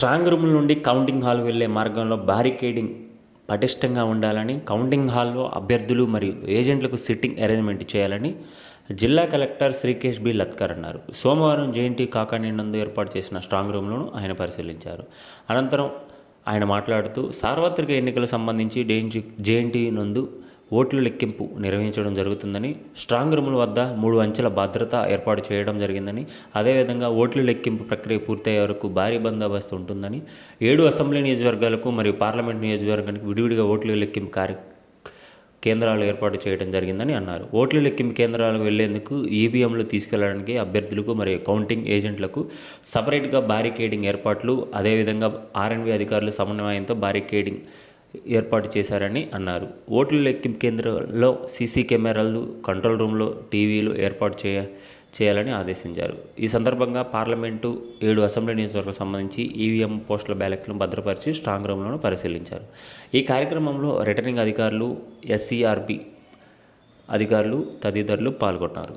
Strong room నుండి counting hall వెళ్లే మార్గంలో బారికేడింగ్ పటిష్టంగా ఉండాలని, కౌంటింగ్ హాల్లో అభ్యర్థులు మరియు ఏజెంట్లకు సిట్టింగ్ అరేంజ్మెంట్ చేయాలని జిల్లా కలెక్టర్ శ్రీకేష్ బి లత్కర్ అన్నారు. సోమవారం జేఎన్టీ కాకానీ నందు ఏర్పాటు చేసిన స్ట్రాంగ్ రూమ్లను ఆయన పరిశీలించారు. అనంతరం ఆయన మాట్లాడుతూ, సార్వత్రిక ఎన్నికలకు సంబంధించి జేఎన్టీ నందు ఓట్ల లెక్కింపు నిర్వహించడం జరుగుతుందని, స్ట్రాంగ్ రూముల వద్ద 3 అంచెల భద్రత ఏర్పాటు చేయడం జరిగిందని, అదేవిధంగా ఓట్ల లెక్కింపు ప్రక్రియ పూర్తయ్యే వరకు భారీ బందోబస్తు ఉంటుందని, 7 అసెంబ్లీ నియోజకవర్గాలకు మరియు పార్లమెంట్ నియోజకవర్గానికి విడివిడిగా ఓట్ల లెక్కింపు కేంద్రాలు ఏర్పాటు చేయడం జరిగిందని అన్నారు. ఓట్ల లెక్కింపు కేంద్రాలకు వెళ్లేందుకు ఈవీఎంలు తీసుకెళ్లడానికి అభ్యర్థులకు మరియు కౌంటింగ్ ఏజెంట్లకు సపరేట్గా బారికేడింగ్ ఏర్పాట్లు, అదేవిధంగా ఆర్ఎండ్బీ అధికారులు సమన్వయంతో బారికేడింగ్ ఏర్పాటు చేశారని అన్నారు. ఓట్ల లెక్కింపు కేంద్రాల్లో సీసీ కెమెరాలు, కంట్రోల్ రూమ్లో టీవీలు ఏర్పాటు చేయాలని ఆదేశించారు. ఈ సందర్భంగా పార్లమెంటు, 7 అసెంబ్లీ నియోజకవర్గాలకు సంబంధించి ఈవీఎం పోస్టుల బ్యాలెట్లను భద్రపరిచి స్ట్రాంగ్ రూమ్లను పరిశీలించారు. ఈ కార్యక్రమంలో రిటర్నింగ్ అధికారులు, ఎస్సీఆర్బీ అధికారులు తదితరులు పాల్గొన్నారు.